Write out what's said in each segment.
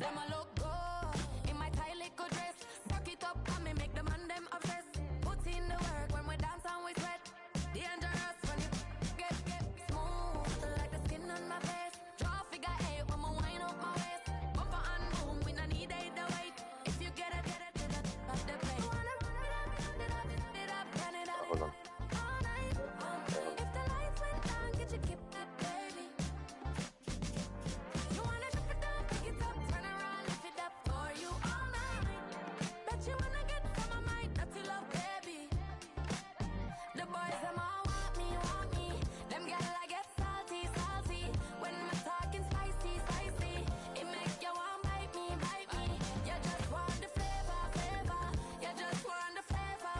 them a look good in my tight little dress. Rock it up and me make the man them obsessed. Put in the work when we dance and we sweat. Dangerous when you get smooth like the skin on my face. Draw figure eight when we wind up my waist. Bumper and boom, we no need it the weight. If you get it, off the plate. Wanna run it up, run it up. Hold on. All night. If the lights went down, get you keep that baby. You wanna drop it down, pick it up, turn around, lift it up for you all night. Bet you wanna get some of my dirty love, baby. The boys them all want me. Them gyal I get salty. When I'm talking spicy. It make you want bite me. You just want the flavor. You just want the flavor.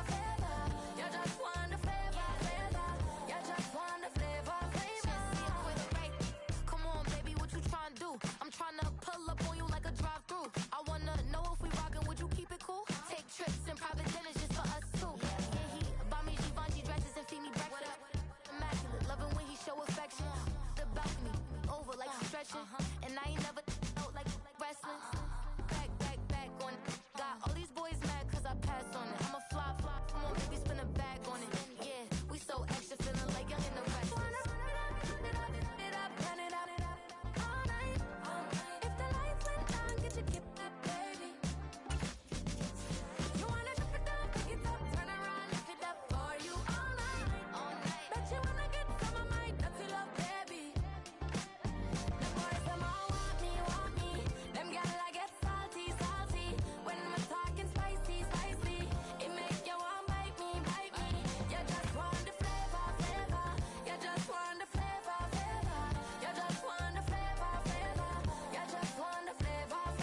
You just want the flavor. You just want the flavor. Come on, baby, what you tryna do? I'm tryna pull up on you like a drive-through. I wanna know if we rockin', would you keep it cool? Take trips and private dinners just for us two. Yeah, he buy me Givenchy dresses and feed me breakfast. Immaculate, loving when he show affection. The balcony, over like stretching. And I ain't never out like wrestling. Back on it. Got all these boys mad cause I passed on it. I'm a fly. Come on, baby, spin a bag on it. Yeah, we so extra, feeling like young in the rest. Run it up. All night. If the lights went down, get you keep that baby. You wanna drop it down, pick it up, turn around, lift it up for you all night. Bet you wanna get some of my dirty love, baby. The boys them all want me. Them gyal I get salty. When I'm talking spicy. It make you want bite me. You just want the flavor. You just want the flavor. You just want the flavor. You just want the flavor.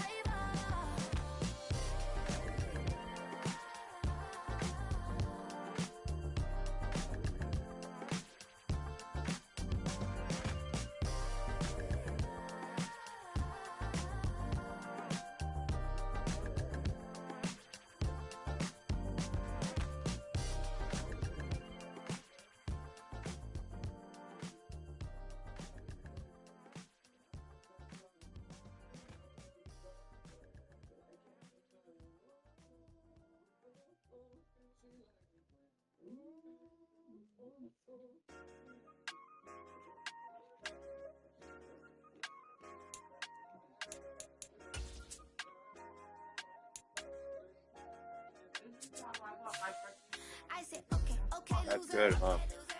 I said, okay, That's loser. good, huh?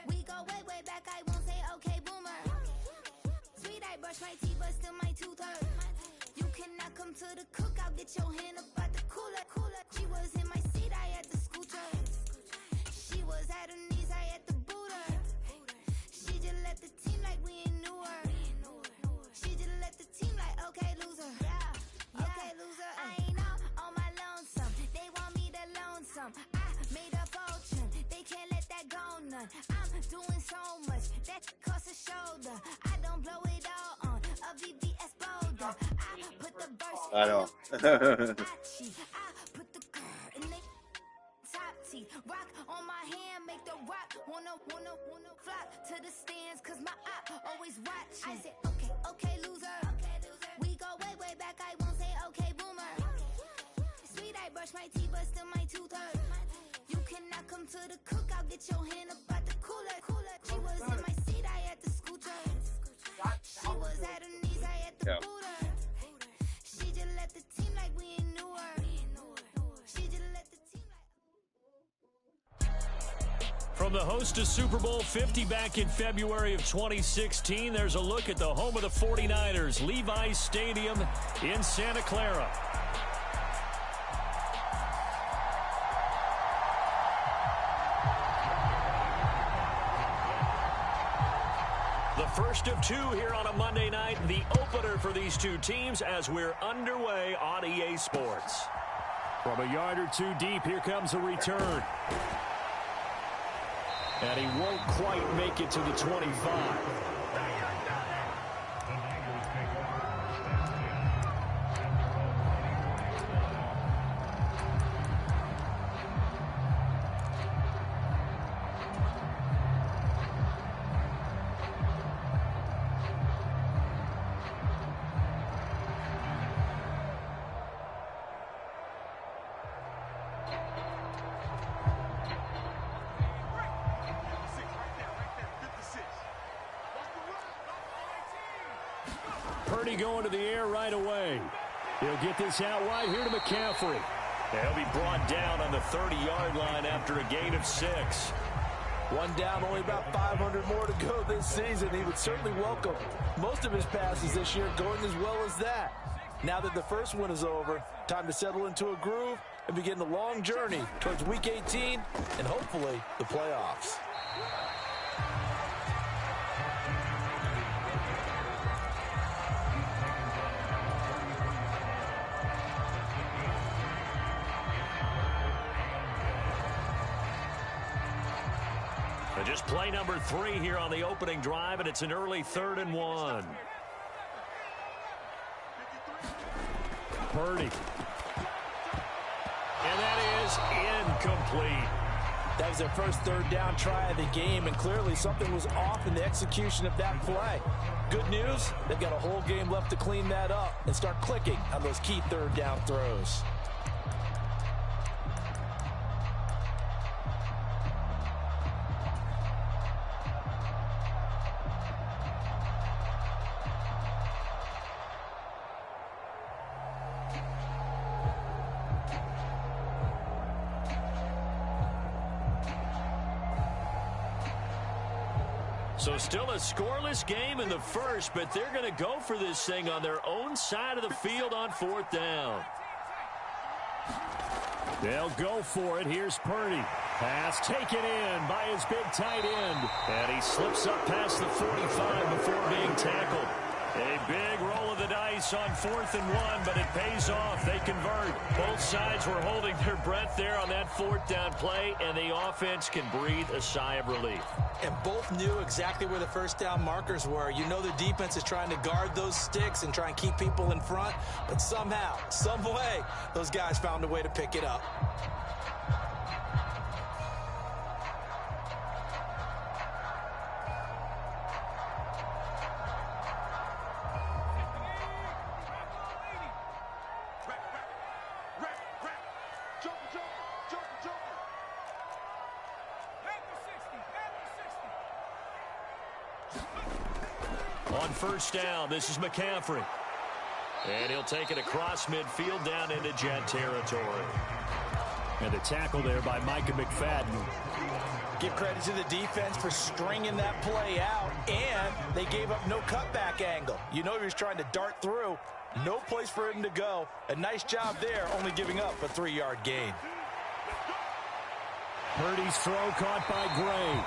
We go way back, I won't say okay, boomer. Sweet, I brush my teeth, but still my tooth hurt. You cannot come to the cookout, get your hand up out the cooler. She was in my seat, I had to scoot her. She was at her knees, I had to boot her. She just left the team like we ain't knew her. She just left the team like, okay, loser. Okay, loser. I ain't out on my lonesome. They want me to loan some. I made a fortune. They can't let that go none. I'm doing so much that costs a shoulder. I don't blow it all on a VVS boulder. I put the verse I know. I put the girl in the top teeth. Rock on my hand, make the rock. Wanna flock to the stands, cause my eye always watching. I said, okay, loser. We go way back, I won't say okay, boomer. Sweet, I brush my teeth, but still my tooth hurt. You cannot come to the cookout, get your hand up out the cooler. She was in my seat, I had to scoot her. She was at her knees, I had to boot her. She just left the team like we ain't knew her. She just left the team like... From the host to Super Bowl 50 back in February of 2016, there's a look at the home of the 49ers, Levi's Stadium in Santa Clara. The first of two here on a Monday night, the opener for these two teams as we're underway on EA Sports. From a yard or two deep, here comes a return. And he won't quite make it to the 25. Purdy going to the air right away. He'll get this out wide here to McCaffrey. He'll be brought down on the 30-yard line after a gain of 6. One down, only about 500 more to go this season. He would certainly welcome most of his passes this year going as well as that. Now that the first one is over, time to settle into a groove and begin the long journey towards Week 18 and hopefully the playoffs. Just play number 3 here on the opening drive, and it's an early 3rd and 1. Purdy. And that is incomplete. That was their first 3rd down try of the game, and clearly something was off in the execution of that play. Good news, they've got a whole game left to clean that up and start clicking on those key 3rd down throws. So still a scoreless game in the first, but they're going to go for this thing on their own side of the field on 4th down. They'll go for it. Here's Purdy. Pass taken in by his big tight end. And he slips up past the 45 before being tackled. A big roll of the dice on 4th and 1, but it pays off. They convert. Both sides were holding their breath there on that 4th down play, and the offense can breathe a sigh of relief. And both knew exactly where the first down markers were. You know the defense is trying to guard those sticks and try and keep people in front, but somehow, some way, those guys found a way to pick it up. On 1st down, this is McCaffrey. And he'll take it across midfield down into Jet territory. And the tackle there by Micah McFadden. Give credit to the defense for stringing that play out, and they gave up no cutback angle. You know he was trying to dart through. No place for him to go. A nice job there, only giving up a 3-yard gain. Purdy's throw caught by Gray.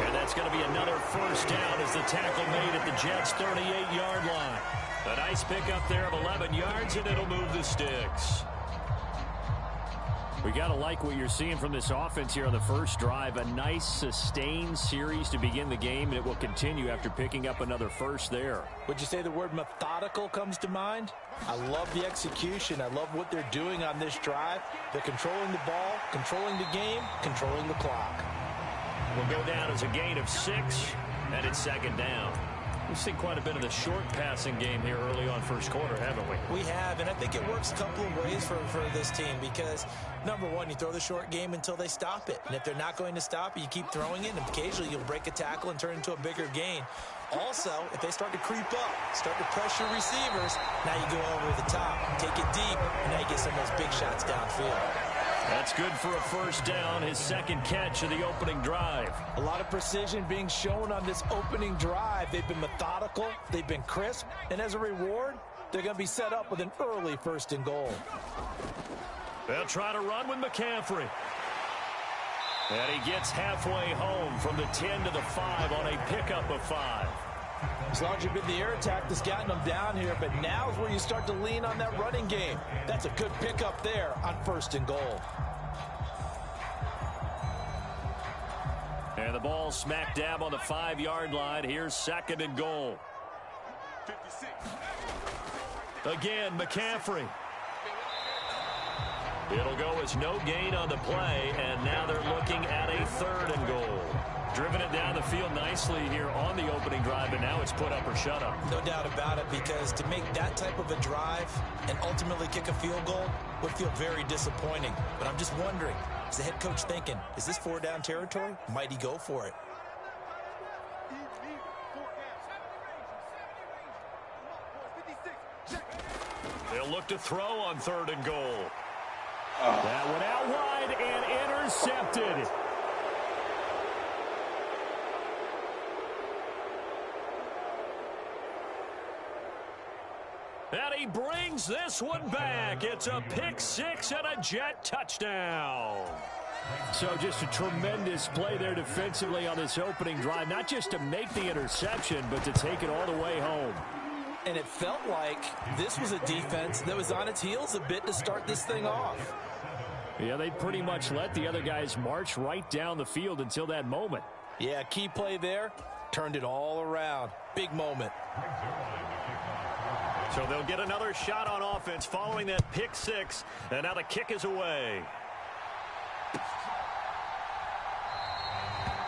And that's going to be another 1st down as the tackle made at the Jets' 38-yard line. A nice pickup there of 11 yards, and it'll move the sticks. We got to like what you're seeing from this offense here on the first drive. A nice, sustained series to begin the game, and it will continue after picking up another first there. Would you say the word methodical comes to mind? I love the execution. I love what they're doing on this drive. They're controlling the ball, controlling the game, controlling the clock. Will go down as a gain of 6, and it's 2nd down. We've seen quite a bit of the short passing game here early on first quarter, haven't we? We have, and I think it works a couple of ways for this team because, number one, you throw the short game until they stop it. And if they're not going to stop it, you keep throwing it, and occasionally you'll break a tackle and turn it into a bigger gain. Also, if they start to creep up, start to pressure receivers, now you go over the top, take it deep, and now you get some of those big shots downfield. That's good for a 1st down, his 2nd catch of the opening drive. A lot of precision being shown on this opening drive. They've been methodical, they've been crisp, and as a reward, they're going to be set up with an early 1st and goal. They'll try to run with McCaffrey. And he gets halfway home from the 10 to the 5 on a pickup of 5. As long as you've been the air attack that's gotten them down here, but now is where you start to lean on that running game. That's a good pickup there on 1st and goal. And the ball smack dab on the 5-yard line. Here's 2nd and goal. 56. Again, McCaffrey. It'll go as no gain on the play, and now they're looking at a 3rd and goal. Driven it down the field nicely here on the opening drive, and now it's put up or shut up. No doubt about it, because to make that type of a drive and ultimately kick a field goal would feel very disappointing. But I'm just wondering, is the head coach thinking, is this 4-down territory? Might he go for it? look to throw on 3rd and goal. That went out wide and intercepted. And he brings this one back. It's a pick six and a Jet touchdown. So just a tremendous play there defensively on this opening drive. Not just to make the interception, but to take it all the way home. And it felt like this was a defense that was on its heels a bit to start this thing off. Yeah, they pretty much let the other guys march right down the field until that moment. Yeah, key play there. Turned it all around. Big moment. So they'll get another shot on offense following that pick six. And now the kick is away.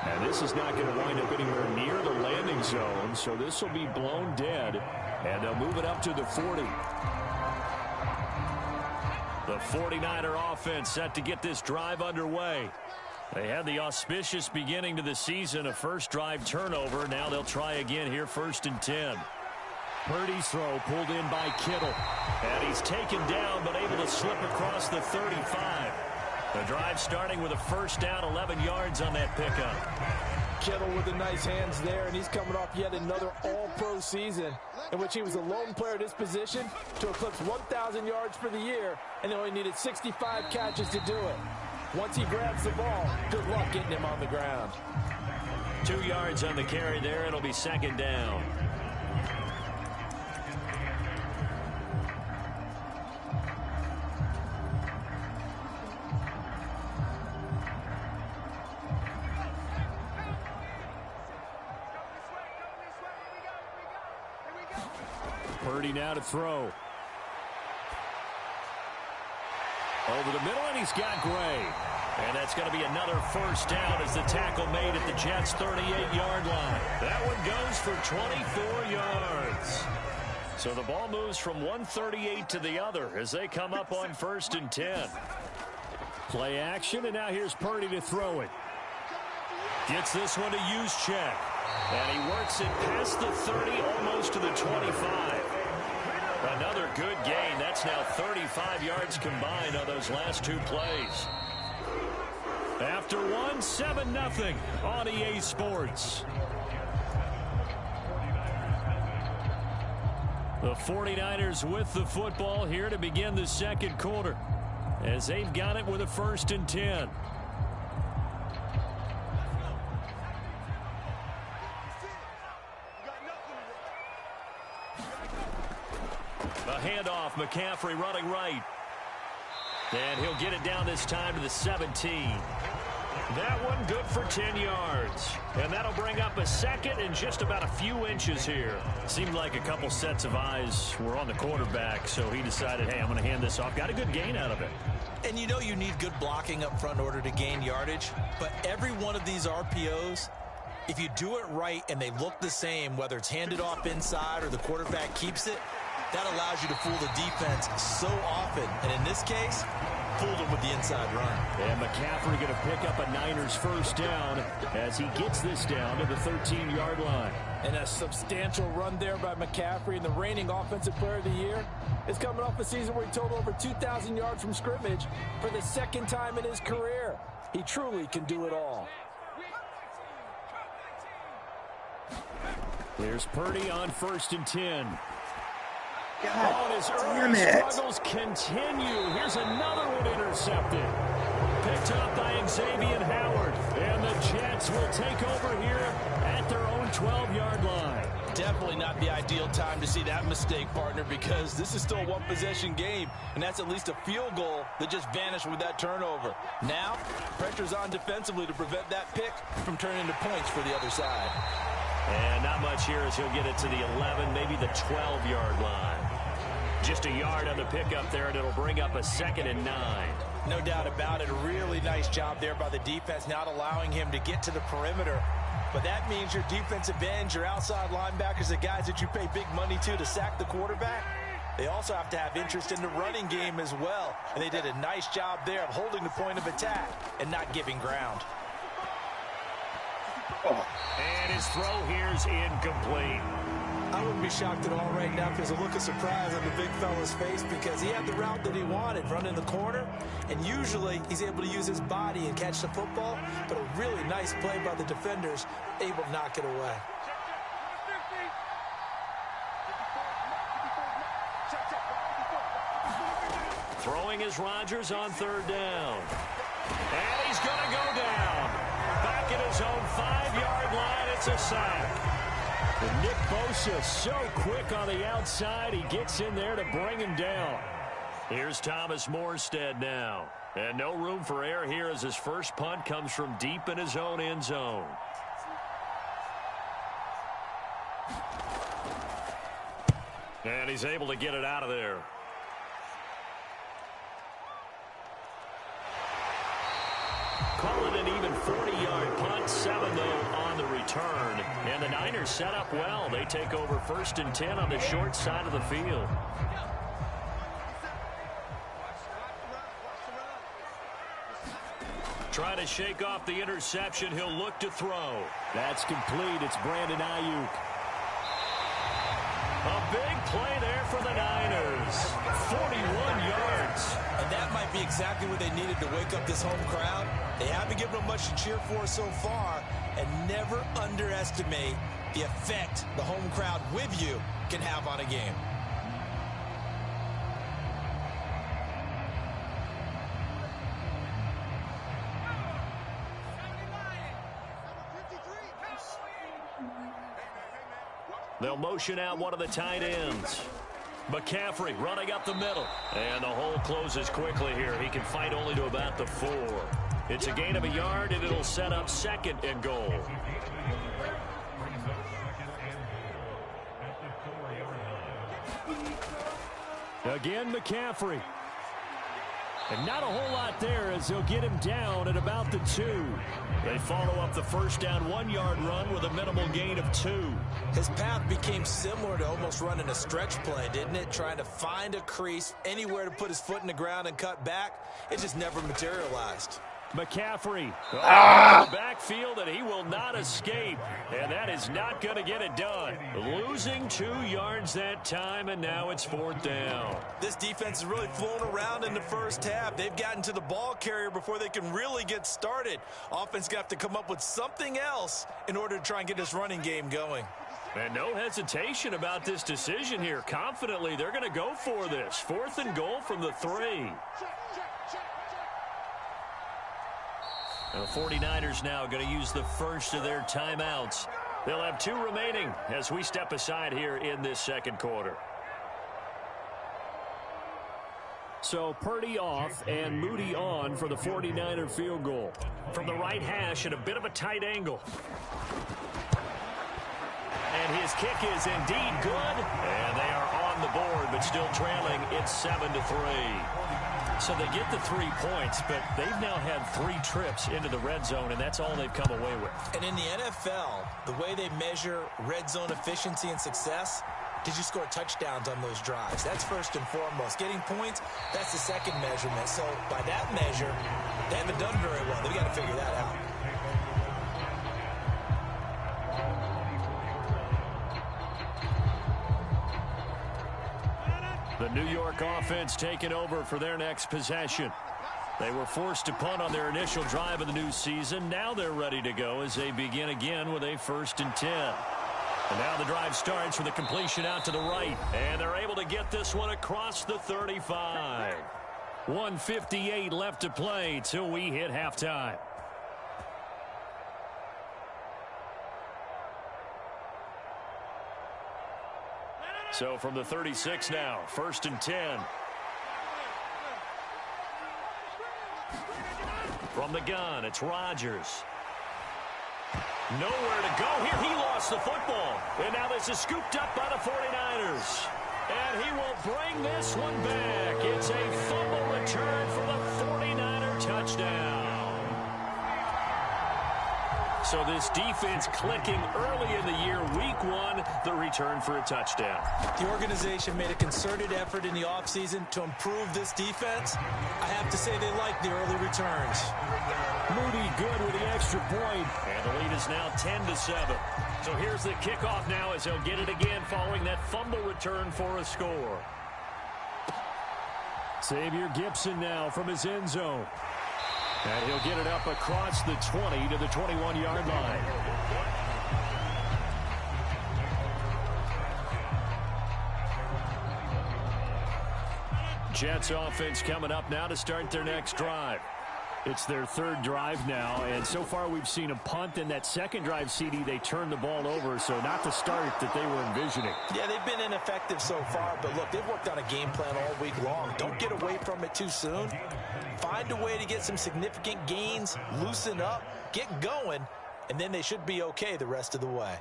And this is not going to wind up anywhere near the landing zone, so this will be blown dead. And they'll move it up to the 40. The 49er offense set to get this drive underway. They had the auspicious beginning to the season, a first drive turnover. Now they'll try again here, 1st and 10. Purdy's throw pulled in by Kittle. And he's taken down but able to slip across the 35. The drive starting with a first down, 11 yards on that pickup. Kittle with the nice hands there, and he's coming off yet another all-pro season in which he was a lone player at his position to eclipse 1,000 yards for the year, and he only needed 65 catches to do it. Once he grabs the ball, good luck getting him on the ground. 2 yards on the carry there. It'll be 2nd down. Purdy now to throw. Over the middle, and he's got Gray. And that's going to be another first down as the tackle made at the Jets' 38-yard line. That one goes for 24 yards. So the ball moves from 138 to the other as they come up on 1st and 10. Play action, and now here's Purdy to throw it. Gets this one to Juszczyk. And he works it past the 30, almost to the 25. Another good gain. That's now 35 yards combined on those last 2 plays. After one, 7-0 on EA Sports. The 49ers with the football here to begin the 2nd quarter, as they've got it with a 1st and 10. A handoff, McCaffrey running right. And he'll get it down this time to the 17. That one good for 10 yards. And that'll bring up a 2nd and just about a few inches here. Seemed like a couple sets of eyes were on the quarterback, so he decided, hey, I'm going to hand this off. Got a good gain out of it. And you know you need good blocking up front in order to gain yardage. But every one of these RPOs, if you do it right and they look the same, whether it's handed off inside or the quarterback keeps it, that allows you to fool the defense so often. And in this case, fooled him with the inside run. And McCaffrey going to pick up a Niners first down as he gets this down to the 13-yard line. And a substantial run there by McCaffrey, and the reigning offensive player of the year is coming off a season where he totaled over 2,000 yards from scrimmage for the 2nd time in his career. He truly can do it all. There's Purdy on 1st and 10. God his damn early it. struggles continue. Here's another one intercepted. Picked up by Xavier Howard. And the Jets will take over here at their own 12-yard line. Definitely not the ideal time to see that mistake, partner, because this is still a one-possession game, and that's at least a field goal that just vanished with that turnover. Now, pressure's on defensively to prevent that pick from turning into points for the other side. And not much here as he'll get it to the 11, maybe the 12-yard line. Just a yard on the pickup there, and it'll bring up a 2nd and 9. No doubt about it. A really nice job there by the defense, not allowing him to get to the perimeter. But that means your defensive ends, your outside linebackers, the guys that you pay big money to sack the quarterback, they also have to have interest in the running game as well. And they did a nice job there of holding the point of attack and not giving ground. And his throw here is incomplete. I wouldn't be shocked at all right now if there's a look of surprise on the big fella's face because he had the route that he wanted, running the corner, and usually he's able to use his body and catch the football, but a really nice play by the defenders, able to knock it away. Throwing is Rodgers on third down. And he's going to go down. Back at his own 5-yard line, it's a sack. And Nick Bosa so quick on the outside, he gets in there to bring him down. Here's Thomas Morstead now. And no room for error here as his first punt comes from deep in his own end zone. And he's able to get it out of there. Call it an even 40-yard punt, 7 though on the return. And the Niners set up well. They take over 1st and 10 on the short side of the field. Trying to shake off the interception. He'll look to throw. That's complete. It's Brandon Ayuk. A big play there for the Niners. 41 yards. And that might be exactly what they needed to wake up this home crowd. They haven't given them much to cheer for so far, and never underestimate the effect the home crowd with you can have on a game. They'll motion out one of the tight ends. McCaffrey running up the middle. And the hole closes quickly here. He can fight only to about the 4. It's a gain of a yard, and it'll set up 2nd and goal. Again, McCaffrey. And not a whole lot there as they'll get him down at about the 2. They follow up the first down 1-yard run with a minimal gain of 2. His path became similar to almost running a stretch play, didn't it? Trying to find a crease, anywhere to put his foot in the ground and cut back. It just never materialized. McCaffrey the backfield, and he will not escape, and that is not going to get it done. Losing 2 yards that time, and now it's 4th down. This defense has really flown around in the first half. They've gotten to the ball carrier before they can really get started. Offense got to come up with something else in order to try and get this running game going. And no hesitation about this decision here. Confidently, they're going to go for this. 4th and goal from the 3. The 49ers now going to use the first of their timeouts. They'll have 2 remaining as we step aside here in this second quarter. So Purdy off and Moody on for the 49er field goal. From the right hash at a bit of a tight angle. And his kick is indeed good. And they are on the board, but still trailing. It's 7-3. So they get the 3 points, but they've now had 3 trips into the red zone, and that's all they've come away with. And in the NFL, the way they measure red zone efficiency and success, did you score touchdowns on those drives? That's first and foremost. Getting points, that's the second measurement. So by that measure, they haven't done very well. They've got to figure that out. The New York offense taking over for their next possession. They were forced to punt on their initial drive of the new season. Now they're ready to go as they begin again with a 1st and 10. And now the drive starts with a completion out to the right. And they're able to get this one across the 35. 1:58 left to play till we hit halftime. So from the 36 now, 1st and 10. From the gun, it's Rodgers. Nowhere to go here. He lost the football. And now this is scooped up by the 49ers. And he will bring this one back. It's a fumble return for the 49er touchdown. So this defense clicking early in the year, week 1, the return for a touchdown. The organization made a concerted effort in the offseason to improve this defense. I have to say they like the early returns. Moody good with the extra point. And the lead is now 10-7. So here's the kickoff now as he'll get it again following that fumble return for a score. Xavier Gipson now from his end zone. And he'll get it up across the 20 to the 21-yard line. Jets offense coming up now to start their next drive. It's their third drive now, and so far we've seen a punt. In that second drive, CD, they turned the ball over, so not the start that they were envisioning. Yeah, they've been ineffective so far, but look, they've worked on a game plan all week long. Don't get away from it too soon. Find a way to get some significant gains, loosen up, get going, and then they should be okay the rest of the way.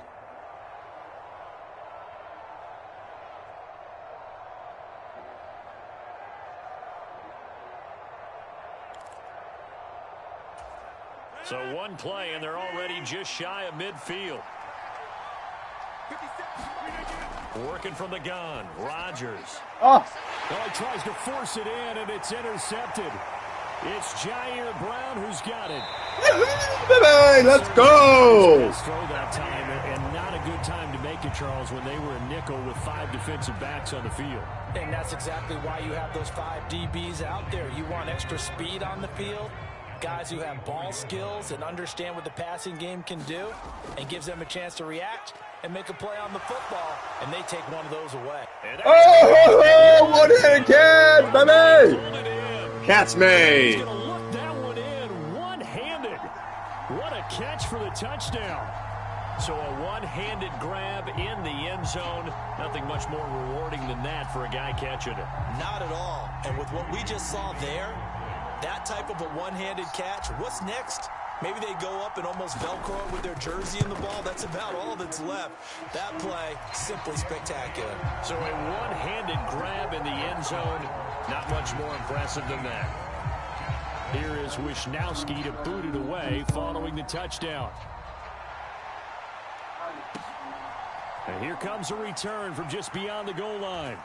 So one play, and they're already just shy of midfield. Working from the gun, Rodgers. Oh. Well, he tries to force it in, and it's intercepted. It's Jair Brown who's got it. Let's go! Throw that time, and not a good time to make it, Charles, when they were a nickel with 5 defensive backs on the field. And that's exactly why you have those 5 DBs out there. You want extra speed on the field, guys who have ball skills and understand what the passing game can do, and gives them a chance to react and make a play on the football, and they take one of those away. Oh, one-handed catch, baby! Catch me! He's going to look that one in one-handed. What a catch for the touchdown. So a one-handed grab in the end zone. Nothing much more rewarding than that for a guy catching it. Not at all. And with what we just saw there, that type of a one-handed catch, what's next? Maybe they go up and almost Velcro it with their jersey in the ball. That's about all that's left. That play, simply spectacular. So a one-handed grab in the end zone. Not much more impressive than that. Here is Wisnowski to boot it away following the touchdown. And here comes a return from just beyond the goal line.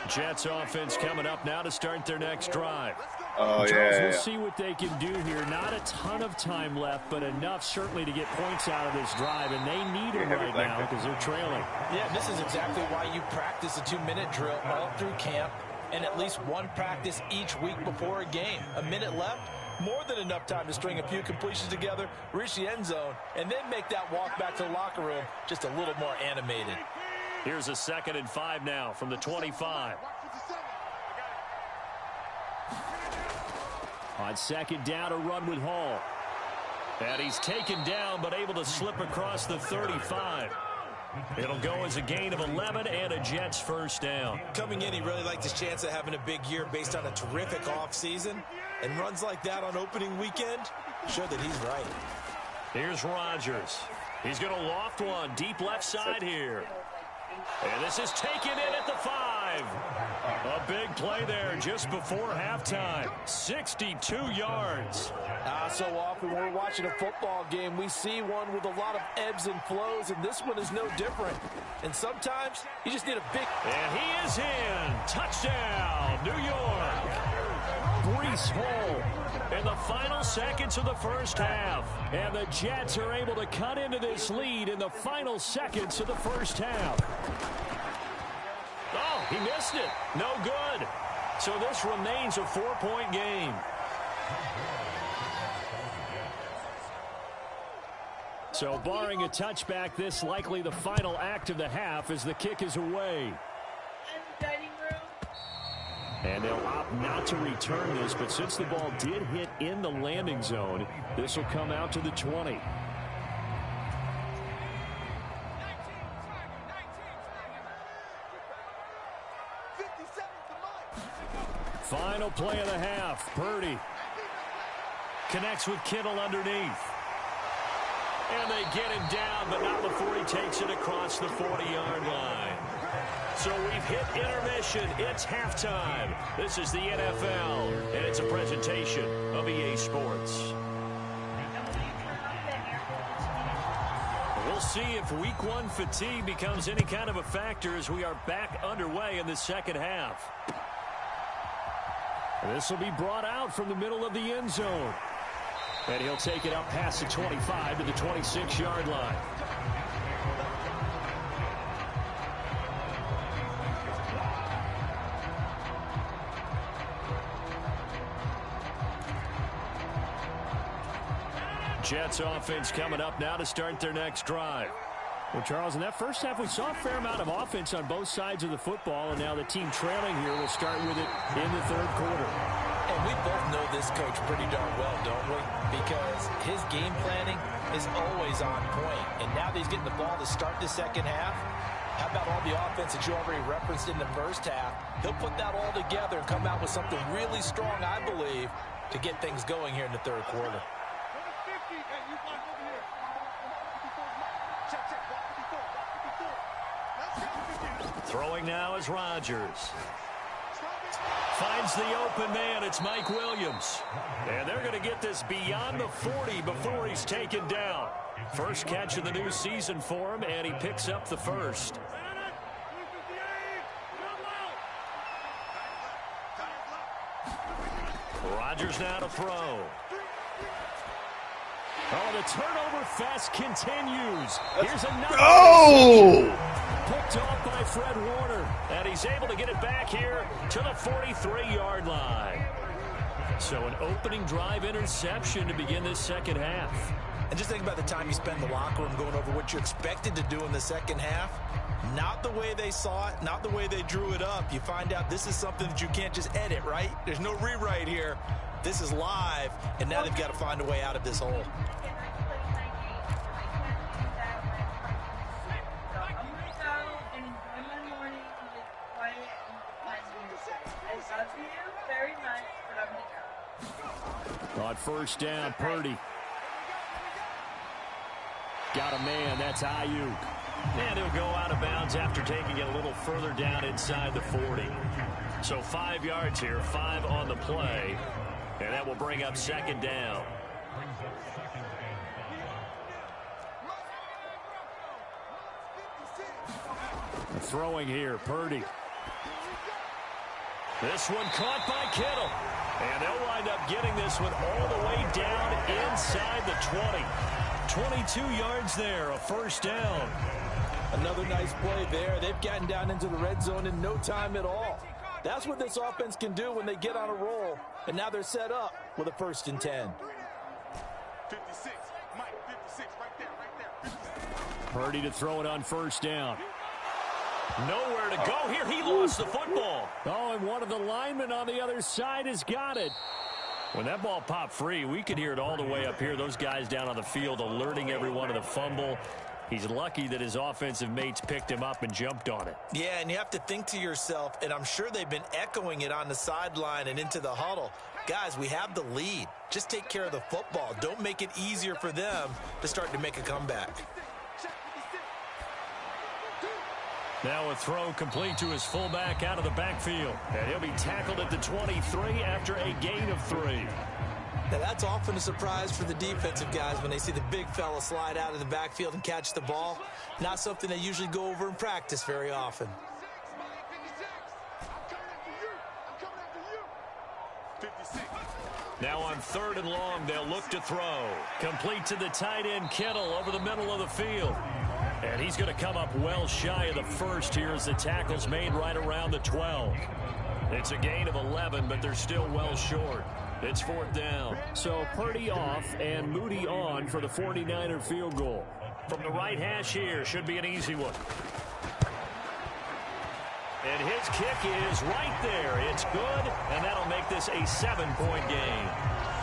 Jets offense coming up now to start their next drive. Oh, Charles, yeah. we'll see what they can do here. Not a ton of time left, but enough certainly to get points out of this drive, and they need it right now because they're trailing. Yeah, this is exactly why you practice a 2-minute drill all through camp and at least one practice each week before a game. A minute left, more than enough time to string a few completions together, reach the end zone, and then make that walk back to the locker room just a little more animated. Here's a 2nd and 5 now from the 25. On 2nd down, a run with Hall. And he's taken down, but able to slip across the 35. It'll go as a gain of 11 and a Jets first down. Coming in, he really liked his chance of having a big year based on a terrific offseason. And runs like that on opening weekend show that he's right. Here's Rodgers. He's going to loft one deep left side here. And this is taken in at the 5. A big play there just before halftime. 62 yards. So often when we're watching a football game, we see one with a lot of ebbs and flows, and this one is no different. And sometimes you just need a big... And he is in. Touchdown, New York. Breece Hall in the final seconds of the first half. And the Jets are able to cut into this lead in the final seconds of the first half. Oh, he missed it. No good. So this remains a 4-point game. So barring a touchback, this likely the final act of the half as the kick is away. And they'll opt not to return this, but since the ball did hit in the landing zone, this will come out to the 20. Final play of the half. Purdy connects with Kittle underneath. And they get him down, but not before he takes it across the 40-yard line. So we've hit intermission. It's halftime. This is the NFL, and it's a presentation of EA Sports. see if week one fatigue becomes any kind of a factor as we are back underway in the second half. This will be brought out from the middle of the end zone. And he'll take it up past the 25 to the 26-yard line. Jets offense coming up now to start their next drive. Well, Charles, in that first half, we saw a fair amount of offense on both sides of the football, and now the team trailing here will start with it in the third quarter. And we both know this coach pretty darn well, don't we? Because his game planning is always on point. And now that he's getting the ball to start the second half, how about all the offense that you already referenced in the first half? He'll put that all together and come out with something really strong, I believe, to get things going here in the third quarter. Throwing now is Rodgers. Finds the open man. It's Mike Williams. And they're going to get this beyond the 40 before he's taken down. First catch of the new season for him, and he picks up the first. Rodgers now to throw. Oh, the turnover fest continues. Here's another. Oh! Picked off by Fred Warner. And he's able to get it back here to the 43-yard line. So an opening drive interception to begin this second half. And just think about the time you spend in the locker room going over what you're expected to do in the second half. Not the way they saw it, not the way they drew it up. You find out this is something that you can't just edit, right? There's no rewrite here. This is live, and now they've got to find a way out of this hole. On first down, Purdy. Got a man, that's Ayuk. And he'll go out of bounds after taking it a little further down inside the 40. So 5 yards here, 5 on the play. And that will bring up second down. Throwing here, Purdy. This one caught by Kittle. And they'll wind up getting this one all the way down inside the 20. 22 yards there, a first down. Another nice play there. They've gotten down into the red zone in no time at all. That's what this offense can do when they get on a roll. And now they're set up with a 1st and 10. 56, Mike, 56, right there. 56. Purdy to throw it on first down. Nowhere to go here. He lost the football. Oh, and one of the linemen on the other side has got it. When that ball popped free, we could hear it all the way up here. Those guys down on the field alerting everyone to the fumble. He's lucky that his offensive mates picked him up and jumped on it. Yeah, and you have to think to yourself, and I'm sure they've been echoing it on the sideline and into the huddle. Guys, we have the lead. Just take care of the football. Don't make it easier for them to start to make a comeback. Now a throw complete to his fullback out of the backfield. And he'll be tackled at the 23 after a gain of 3. Now that's often a surprise for the defensive guys when they see the big fella slide out of the backfield and catch the ball. Not something they usually go over in practice very often. 56. Now on 3rd and long, they'll look to throw. Complete to the tight end, Kittle, over the middle of the field. And he's going to come up well shy of the first here as the tackle's made right around the 12. It's a gain of 11, but they're still well short. It's 4th down. So Purdy off and Moody on for the 49er field goal. From the right hash here, should be an easy one. And his kick is right there. It's good, and that'll make this a 7-point game.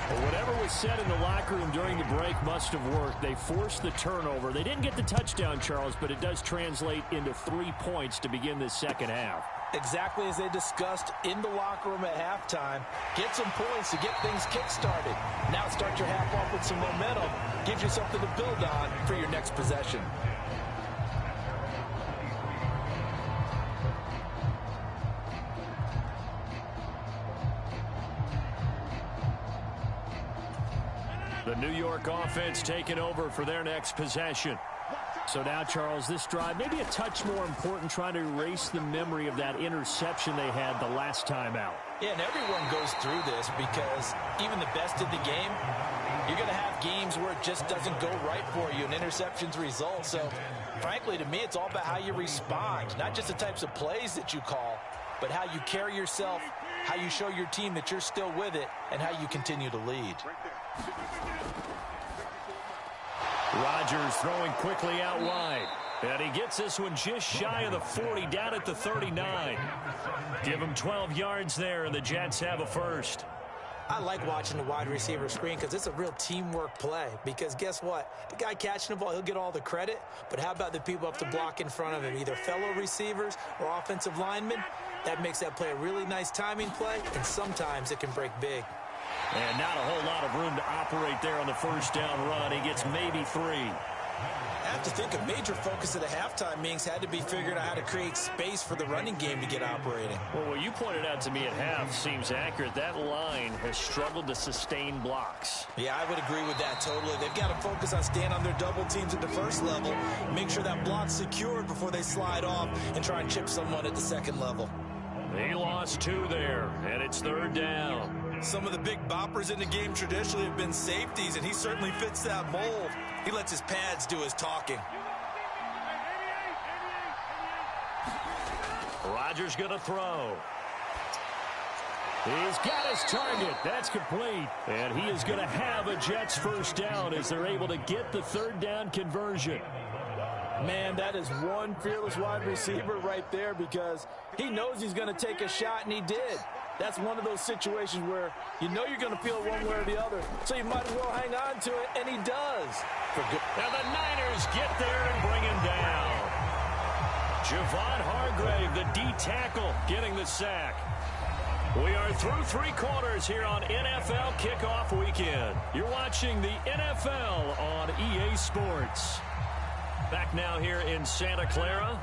Well, whatever was said in the locker room during the break must have worked. They forced the turnover. They didn't get the touchdown, Charles, but it does translate into 3 points to begin this second half. Exactly as they discussed in the locker room at halftime. Get some points to get things kick-started. Now start your half off with some momentum. Gives you something to build on for your next possession. The New York offense taking over for their next possession. So now, Charles, this drive maybe a touch more important, trying to erase the memory of that interception they had the last time out. Yeah, and everyone goes through this because even the best of the game, you're going to have games where it just doesn't go right for you and interceptions result. So, frankly, to me, it's all about how you respond, not just the types of plays that you call, but how you carry yourself, how you show your team that you're still with it, and how you continue to lead. Rodgers throwing quickly out wide. And he gets this one just shy of the 40, down at the 39. Give him 12 yards there, and the Jets have a first. I like watching the wide receiver screen because it's a real teamwork play. Because guess what? The guy catching the ball, he'll get all the credit. But how about the people up to block in front of him, either fellow receivers or offensive linemen? That makes that play a really nice timing play, and sometimes it can break big. And not a whole lot of room to operate there on the first down run. He gets maybe 3. I have to think a major focus of the halftime meetings had to be figuring out how to create space for the running game to get operating. Well, what you pointed out to me at half seems accurate. That line has struggled to sustain blocks. Yeah, I would agree with that totally. They've got to focus on staying on their double teams at the first level, make sure that block's secured before they slide off and try and chip someone at the second level. He lost 2 there, and it's 3rd down. Some of the big boppers in the game traditionally have been safeties, and he certainly fits that mold. He lets his pads do his talking. Rodgers going to throw. He's got his target. That's complete. And he is going to have a Jets first down as they're able to get the 3rd down conversion. Man, that is one fearless wide receiver right there because he knows he's going to take a shot, and he did. That's one of those situations where you know you're going to feel it one way or the other, so you might as well hang on to it, and he does. And the Niners get there and bring him down. Javon Hargrave, the D tackle, getting the sack. We are through 3 quarters here on NFL Kickoff Weekend. You're watching the NFL on EA Sports. Back now here in Santa Clara.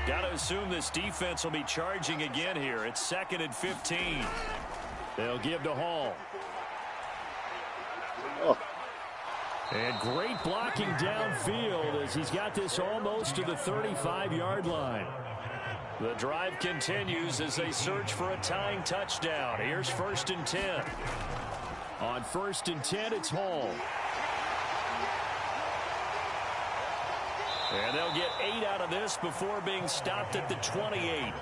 Got to assume this defense will be charging again here. It's 2nd and 15. They'll give to Hall. Oh. And great blocking downfield as he's got this almost to the 35-yard line. The drive continues as they search for a tying touchdown. Here's 1st and 10. On 1st and 10, it's Hall. And they'll get 8 out of this before being stopped at the 28.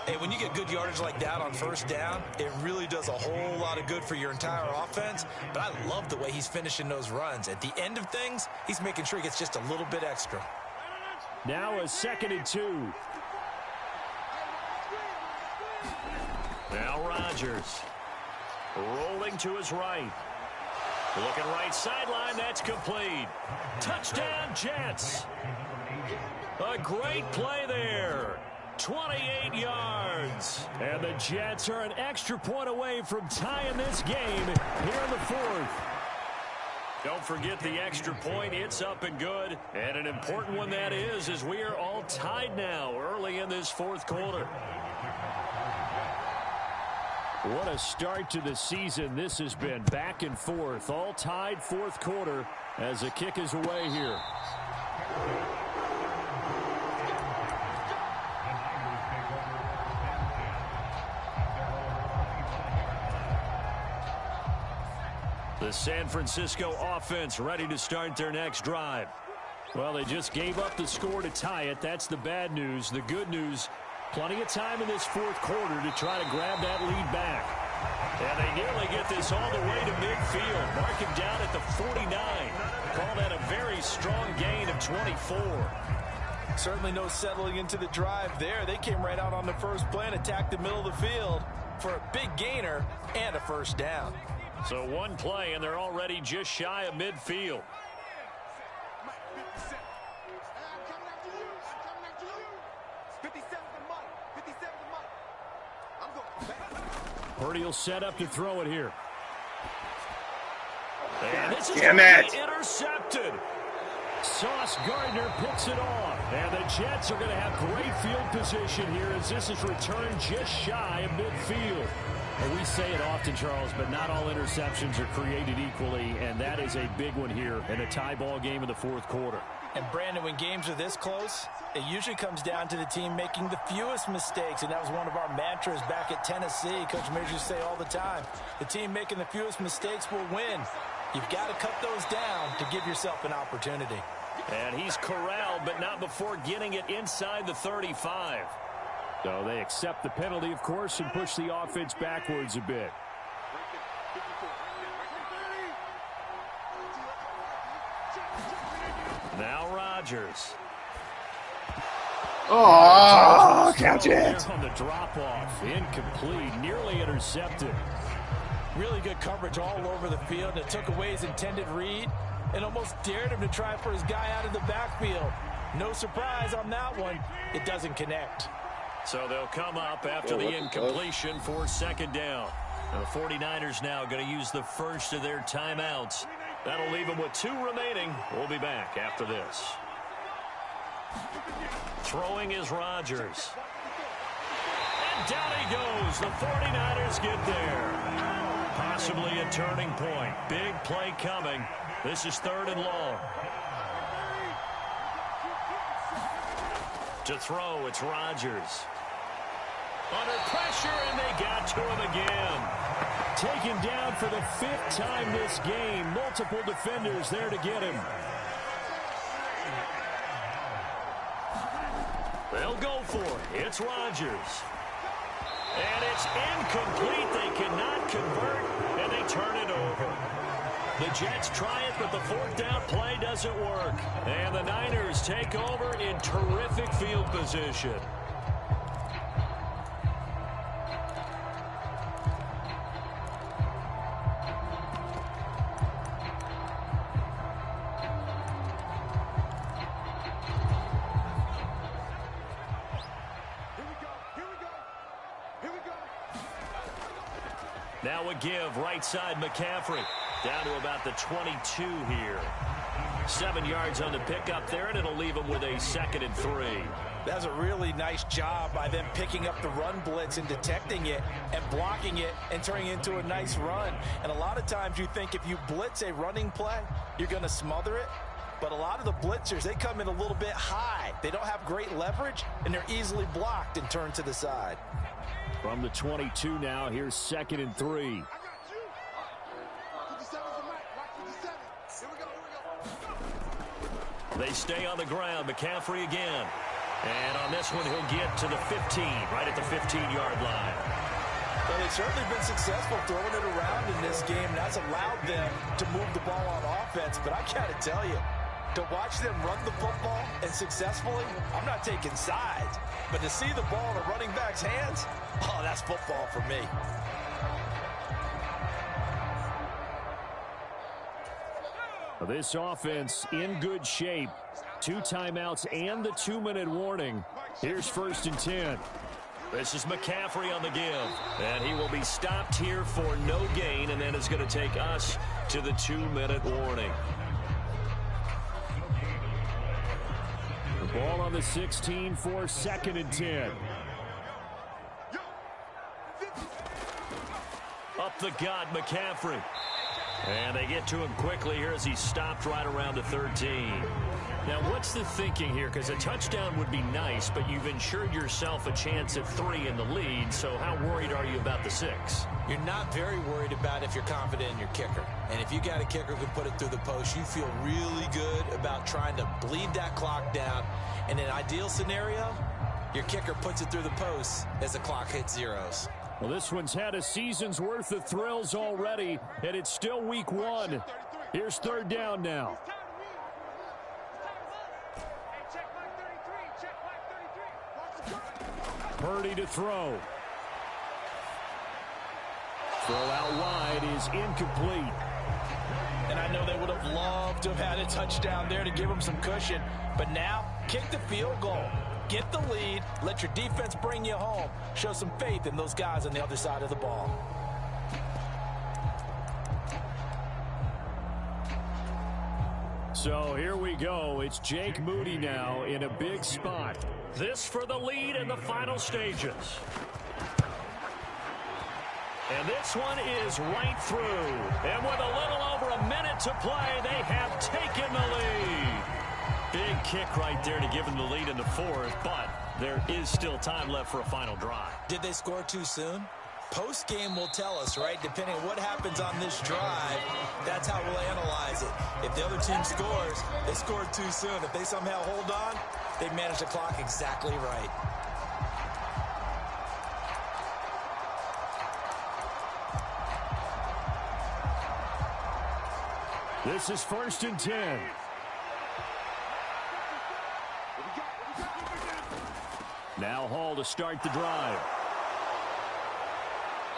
Hey, when you get good yardage like that on 1st down, it really does a whole lot of good for your entire offense. But I love the way he's finishing those runs. At the end of things, he's making sure he gets just a little bit extra. Now a 2nd and 2. Now Rodgers. Rolling to his right. Looking right sideline, that's complete. Touchdown, Jets. A great play there. 28 yards. And the Jets are an extra point away from tying this game here in the 4th. Don't forget the extra point. It's up and good. And an important one that is, as we are all tied now early in this 4th quarter. What a start to the season this has been. Back and forth, all tied 4th quarter as the kick is away here. The San Francisco offense ready to start their next drive. Well, they just gave up the score to tie it. That's the bad news. The good news, plenty of time in this 4th quarter to try to grab that lead back. And they nearly get this all the way to midfield. Mark him down at the 49. Call that a very strong gain of 24. Certainly no settling into the drive there. They came right out on the first play and attacked the middle of the field for a big gainer and a 1st down. So one play, and they're already just shy of midfield. Purdy will set up to throw it here. And this is intercepted. Sauce Gardner picks it off. And the Jets are going to have great field position here as this is returned just shy of midfield. And we say it often, Charles, but not all interceptions are created equally, and that is a big one here in a tie ball game in the 4th quarter. And Brandon, when games are this close, it usually comes down to the team making the fewest mistakes, and that was one of our mantras back at Tennessee. Coach Mears used to say all the time, the team making the fewest mistakes will win. You've got to cut those down to give yourself an opportunity. And he's corralled, but not before getting it inside the 35. So they accept the penalty, of course, and push the offense backwards a bit. Now Rodgers. Oh, catch it. On the drop-off, incomplete, nearly intercepted. Really good coverage all over the field. It took away his intended read and almost dared him to try for his guy out of the backfield. No surprise on that one. It doesn't connect. So they'll come up after the incompletion for second down. Now the 49ers now going to use the first of their timeouts. That'll leave them with 2 remaining. We'll be back after this. Throwing is Rodgers. And down he goes. The 49ers get there. Possibly a turning point. Big play coming. This is 3rd and long. To throw, it's Rodgers. Under pressure, and they got to him again. Taken down for the 5th time this game. Multiple defenders there to get him. They'll go for it. It's Rodgers. And it's incomplete. They cannot convert, and they turn it over. The Jets try it, but the 4th down play doesn't work. And the Niners take over in terrific field position. Now a give, right side McCaffrey. Down to about the 22 here. 7 yards on the pickup there, and it'll leave him with a 2nd and 3. That's a really nice job by them picking up the run blitz and detecting it and blocking it and turning it into a nice run. And a lot of times you think if you blitz a running play, you're going to smother it. But a lot of the blitzers, they come in a little bit high. They don't have great leverage, and they're easily blocked and turned to the side. From the 22 now, here's 2nd and 3. They stay on the ground. McCaffrey again. And on this one, he'll get to the 15, right at the 15-yard line. Well, they've certainly been successful throwing it around in this game. That's allowed them to move the ball on offense. But I got to tell you, to watch them run the football and successfully, I'm not taking sides. But to see the ball in a running back's hands, oh, that's football for me. This offense in good shape. 2 timeouts and the 2-minute warning. Here's 1st and 10. This is McCaffrey on the give. And he will be stopped here for no gain, and then it's going to take us to the 2-minute warning. The ball on the 16 for 2nd and 10. Up the gut, McCaffrey. And they get to him quickly here as he's stopped right around the 13. Now, what's the thinking here? Because a touchdown would be nice, but you've ensured yourself a chance at 3 in the lead, so how worried are you about the 6? You're not very worried about if you're confident in your kicker. And if you got a kicker who can put it through the post, you feel really good about trying to bleed that clock down. In an ideal scenario, your kicker puts it through the post as the clock hits zeros. Well, this one's had a season's worth of thrills already, and it's still week 1. Here's 3rd down now. Purdy to throw. Throw out wide is incomplete. And I know they would have loved to have had a touchdown there to give them some cushion. But now, kick the field goal. Get the lead. Let your defense bring you home. Show some faith in those guys on the other side of the ball. So here we go. It's Jake Moody now in a big spot. This for the lead in the final stages. And this one is right through. And with a little over a minute to play, they have taken the lead. Big kick right there to give them the lead in the fourth, but there is still time left for a final drive. Did they score too soon? Post-game will tell us, right? Depending on what happens on this drive, that's how we'll analyze it. If the other team scores, they scored too soon. If they somehow hold on, they managed the clock exactly right. This is 1st and 10. Now Hall to start the drive.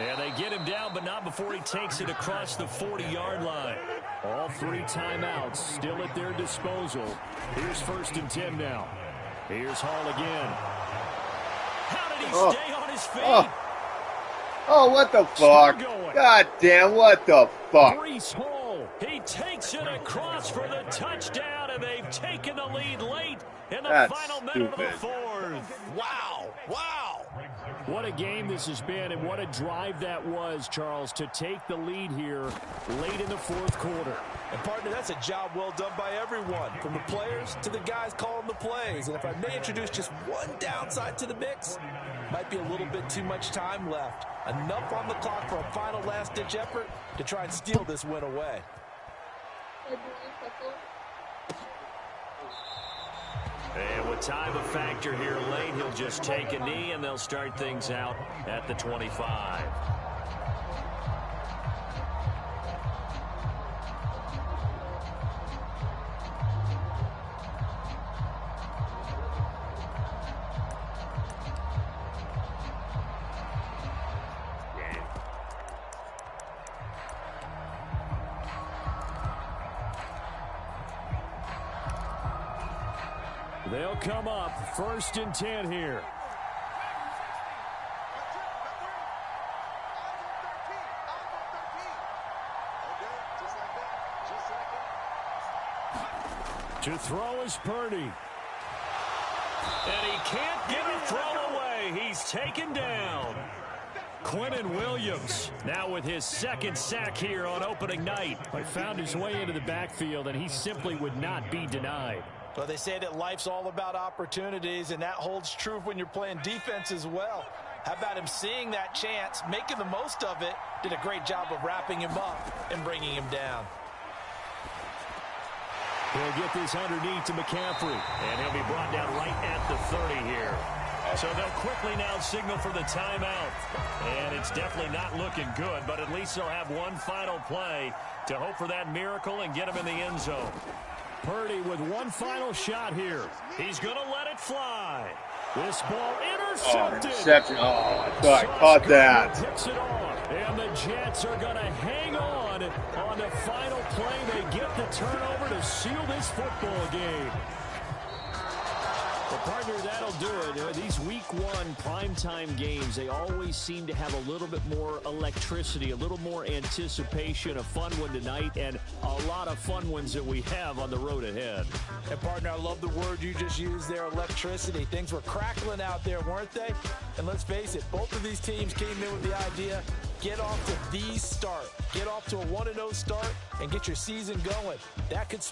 And they get him down, but not before he takes it across the 40-yard line. All 3 timeouts still at their disposal. Here's 1st and 10 now. Here's Hall again. How did he stay on his feet? Oh, what the fuck? God damn, what the fuck? Breece Hall, he takes it across for the touchdown, and they've taken the lead late in the final minute of the fourth. Wow, wow. What a game this has been, and what a drive that was, Charles, to take the lead here late in the fourth quarter. And, partner, that's a job well done by everyone, from the players to the guys calling the plays. And if I may introduce just one downside to the mix, might be a little bit too much time left. Enough on the clock for a final last-ditch effort to try and steal this win away. And with time a factor here late, he'll just take a knee, and they'll start things out at the 25. They'll come up 1st and 10 here. To throw is Purdy. And he can't get a throw away. He's taken down. Quinnen Williams now with his 2nd sack here on opening night. He found his way into the backfield, and he simply would not be denied. Well, they say that life's all about opportunities, and that holds true when you're playing defense as well. How about him seeing that chance, making the most of it, did a great job of wrapping him up and bringing him down. He'll get this underneath to McCaffrey. And he'll be brought down right at the 30 here. So they'll quickly now signal for the timeout. And it's definitely not looking good, but at least they'll have one final play to hope for that miracle and get him in the end zone. Purdy with one final shot here. He's going to let it fly. This ball intercepted. Interception. Oh, I thought I caught that. Picks it off. And the Jets are going to hang on the final play. They get the turnover to seal this football game. Well, partner, that'll do it. These Week 1 primetime games, they always seem to have a little bit more electricity, a little more anticipation. A fun one tonight, and a lot of fun ones that we have on the road ahead. And, partner, I love the word you just used there, electricity. Things were crackling out there, weren't they? And let's face it, both of these teams came in with the idea, get off to the start. Get off to a 1-0 start and get your season going. That could...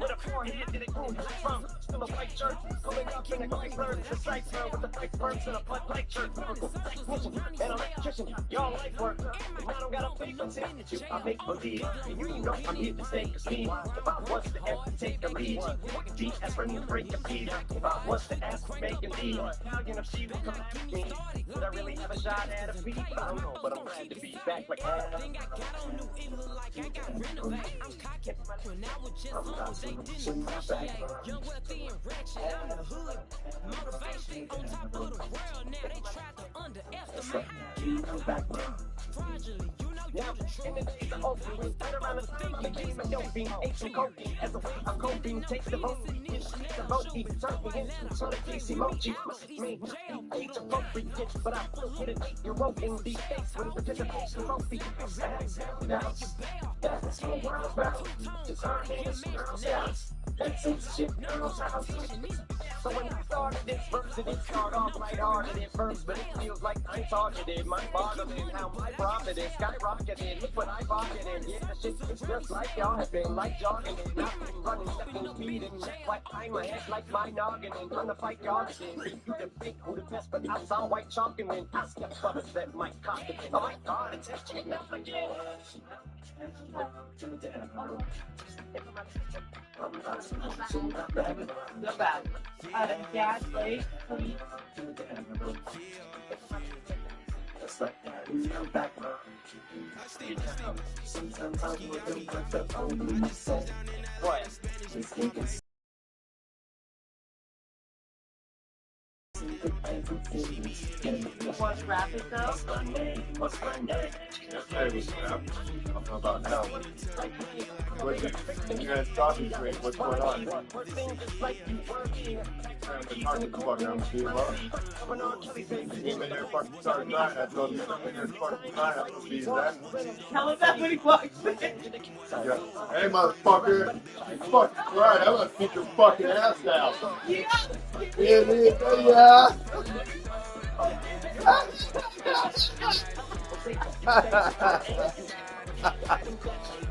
With a 4-hit in it, boom, from still a white shirt, pulling up in a white bird, the sight with the fake birds and a butt like shirt, and electrician, y'all like work, and I don't got a fake until I make believe. And you know I'm here to stay, cause me, if I was to ever take a lead, D as for me break a beat. If I was to ask for make a lead, now you know she would come to me. Would I really have a shot at a beat? I don't know, but I'm glad to be back like that. Motivation on top of the world, now they try to underestimate. Fraudulent, you know you're the truth. In the days of open, we sat around the thing, the game of dope being, ate some cocaine. As a way of coping, take the vote, the vote, even turn me into sort of Casey Mochi. Me, age appropriate, but I still hit an 8-year-old in the face with a participation trophy. That's the world about, just earning this girl's house. That's some shit girl's house. So when I started this verse, it didn't start off lighthearted at first, but it feels like I'm targeted. My bothered in how my profit is skyrocketed. Look what I pocketed. Yeah, the shit is just like y'all have been, like jogging and I've been running second speed and like I'm my head like my noggin and trying to fight y'all again. You debate who the best, but I saw white chalk and when I stepped up that might cost it. Oh my God, it's checking out again. Not bad. Dad, play, please. What? You want to wrap it though? What's my name? About now. You guys talking straight? What's going on? I'm talking about I'm seeing love. Even if fucking start dying, I told you something that's fucking dying, I'm gonna be that. Tell him that when he walks in. Yeah. Hey, motherfucker. You fucking right. I'm gonna kick your fucking ass down. Yeah.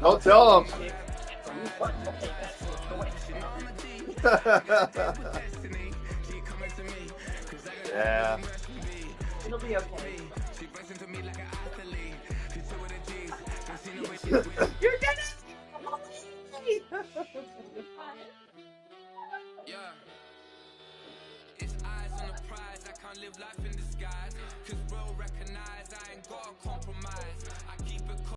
Don't tell him. Yeah. It'll be okay. You're gonna. Yeah. It's eyes on the prize. I can't live life in disguise. Cause bro recognize I ain't gotta compromise. I